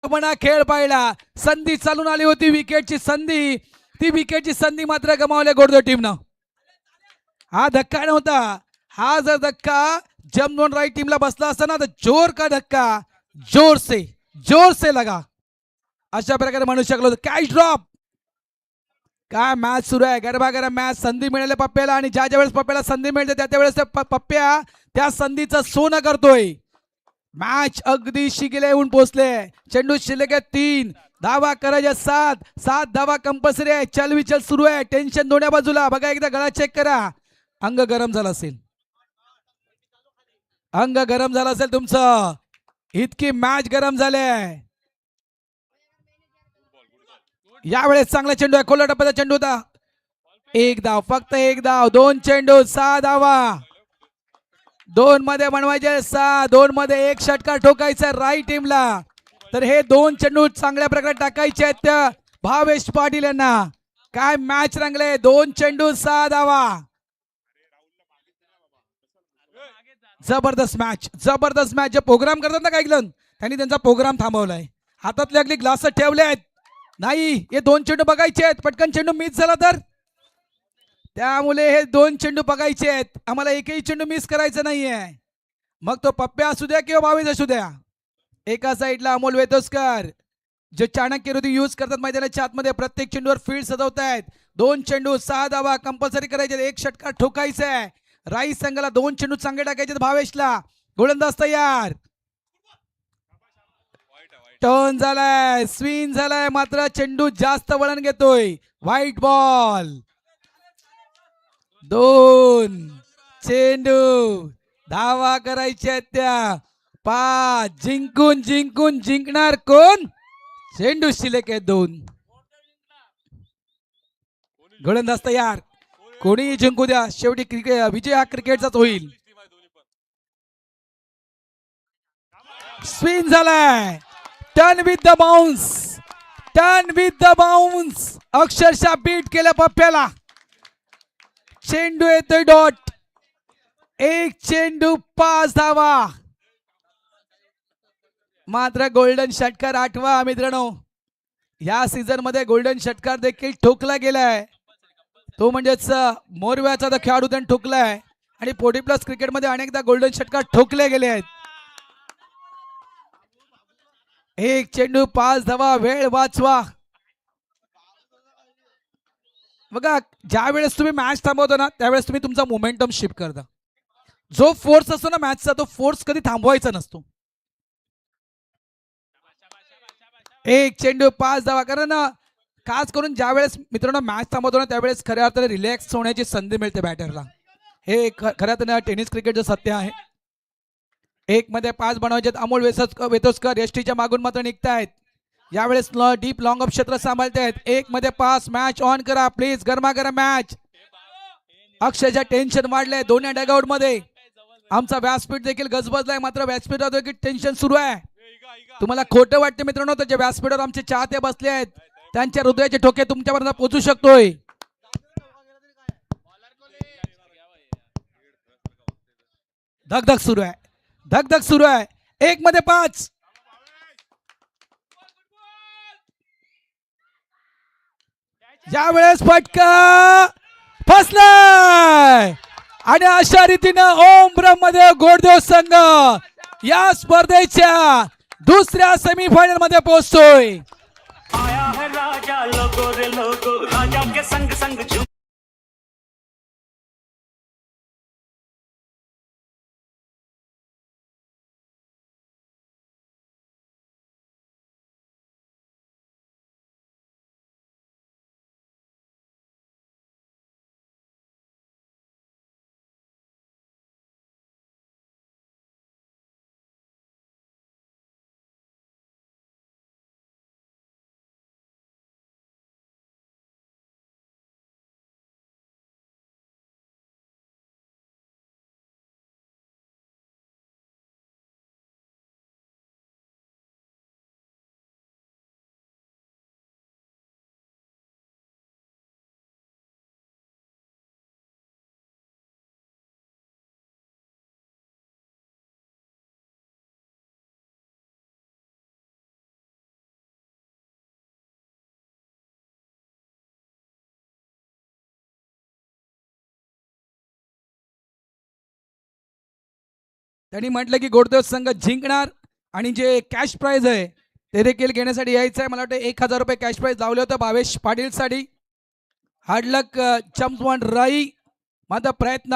म्हणा खेळ पाहिला. संधी चालून आली होती विकेटची संधी. ती विकेटची संधी मात्र गमावल्या गोडदो टीमनं. हा धक्का नव्हता. हा जर धक्का जंप ऑन राईट टीमला बसला असता ना तर जोर का धक्का, जोर से लगा, अशा प्रकारे म्हणू शकलो. Catch drop. काय मॅच सुरू आहे, गरमागरम मॅच. संधी मिळाली पप्प्याला आणि ज्या वेळेस पप्प्याला संधी मिळते त्या वेळेस पप्प्या त्या संधीचं सोनं करतोय. मॅच अगदी शिगेला येऊन पोहोचले. चेंडू शिल्लक 3, धावा करायच्या 7 धावा कंपल्सरी आहे. चलविचल सुरू आहे. टेन्शन दोन्ही बाजूला. बघा एकदा गळा चेक करा. अंग गरम झालं असेल, अंग गरम झालं असेल तुमचं. इतकी मॅच गरम झाले. यावेळेस चांगला चेंडू आहे. खोला टप्प्याचा चेंडू होता. एक धाव, फक्त एक धाव. 2 चेंडू 6 धावा. 2 मध्ये बनवायचे 6. 2 मध्ये एक षटकार ठोकायचा राईट टीमला. तर हे 2 चेंडू चांगल्या प्रकारे टाकायचे आहेत त्या भावेश पाटील यांना. काय मॅच रंगले. 2 चेंडू 6 धावा. जबरदस्त मॅच, जबरदस्त मॅच. जे प्रोग्राम करतात ना काही जण, त्यांनी त्यांचा प्रोग्राम थांबवलाय. हातातले अगदी ग्लास ठेवले आहेत. नाही, हे 2 चेंडू बघायचे आहेत. पटकन चेंडू मिस झाला तर, त्यामुळे हे 2 चेंडू बघायचे आहेत. आम्हाला एकही चेंडू मिस करायचा नाहीये. मग तो पप्प्या असू द्या किंवा भावेश असू द्या. एका साईडला अमोल वेतोस्कर जे चाणक्य ऋती यूज करतात मैदानाच्या आतमध्ये. प्रत्येक चेंडूवर फील्ड सजवतायत. 2 चेंडू 6 धावा कंपल्सरी करायचे. एक षटकार ठोकायचा आहे. राईस संघाला 2 चेंडू चांगले टाकायचे. भावेशला गोलंदाज तयार. टर्न झालाय, स्विंग झालाय, मात्र चेंडू जास्त वळण घेतोय. White ball. 2 चेंडू धावा करायच्या त्या 5. जिंकणार कोण. चेंडू शिल्लक आहे 2. गोलंदाज तयार. कोणीही जिंकू द्या, शेवटी क्रिकेट विजय हा क्रिकेटचाच होईल. स्विंग झालाय. Turn with the bounce, turn with the bounce. अक्षरशः बीट केलं पप्प्याला. चेंडू येतोय डॉट. 1 चेंडू 5 धावा. मात्र गोल्डन षटकार 8वा मित्रांनो. या सीझन मध्ये गोल्डन षटकार देखील ठोकला गेलाय. तो म्हणजेच मोरव्याचा खेळाडू त्यांनी ठोकलाय. आणि 40+ क्रिकेटमध्ये अनेकदा गोल्डन षटकार ठोकले गेले आहेत. 1 चेंडू 5 धावा. वेळ वाचवा. बघा, ज्या वेळेस तुम्ही मॅच थांबवता ना त्यावेळेस तुम्ही तुमचा मोमेंटम शिफ्ट करता. जो फोर्स असतो ना मॅचचा, तो फोर्स कधी थांबवायचा नसतो. 1 चेंडू 5 धावा. कारण खास करून ज्या वेळेस मित्रांनो मॅच थांबवतो ना त्यावेळेस खऱ्या अर्थाने रिलॅक्स होण्याची संधी मिळते बॅटरला. हे खऱ्या अर्थाने टेनिस क्रिकेटचं सत्य आहे. 1 मध्ये 5 बनवायचे. अमोल वेतोस्कर एसटीच्या मागून मात्र निघतायत. यावेळेस डीप लॉंग ऑफ क्षेत्र सांभाळतायत. 1 मध्ये 5. मॅच ऑन करा प्लीज. गरमागरम मॅच. अक्षयच्या टेन्शन वाढलंय दोन्ही डगआउट मध्ये. आमचा व्यासपीठ देखील गजबजलाय. मात्र व्यासपीठावर देखील टेन्शन सुरू आहे. तुम्हाला खोटं वाटते मित्रांनो, तर ज्या व्यासपीठावर आमचे चाहते बसले आहेत त्यांच्या हृदयाचे ठोके तुमच्यापर्यंत पोहोचू शकतोय. धगधग सुरू आहे, धगधग सुरू आहे. 1 मध्ये 5. यावेळेस फटका फसलाय. आणि अशा रीतीनं ओम ब्रह्मदेव गोडदेव संघ या स्पर्धेच्या दुसऱ्या सेमीफायनल मध्ये पोहोचतोय. आया है राजा लोगो रे लोगो, राजा के संग संग त्यांनी म्हटलं की गोडदेव संघ जिंकणार आणि जे कॅश प्राइज आहे ते देखील घेण्यासाठी यायचं आहे. मला वाटतं 1000 रुपये कॅश प्राइज लावले होतं भावेश पाटील साठी. हार्ड लक चम्स वन राई. माझा प्रयत्न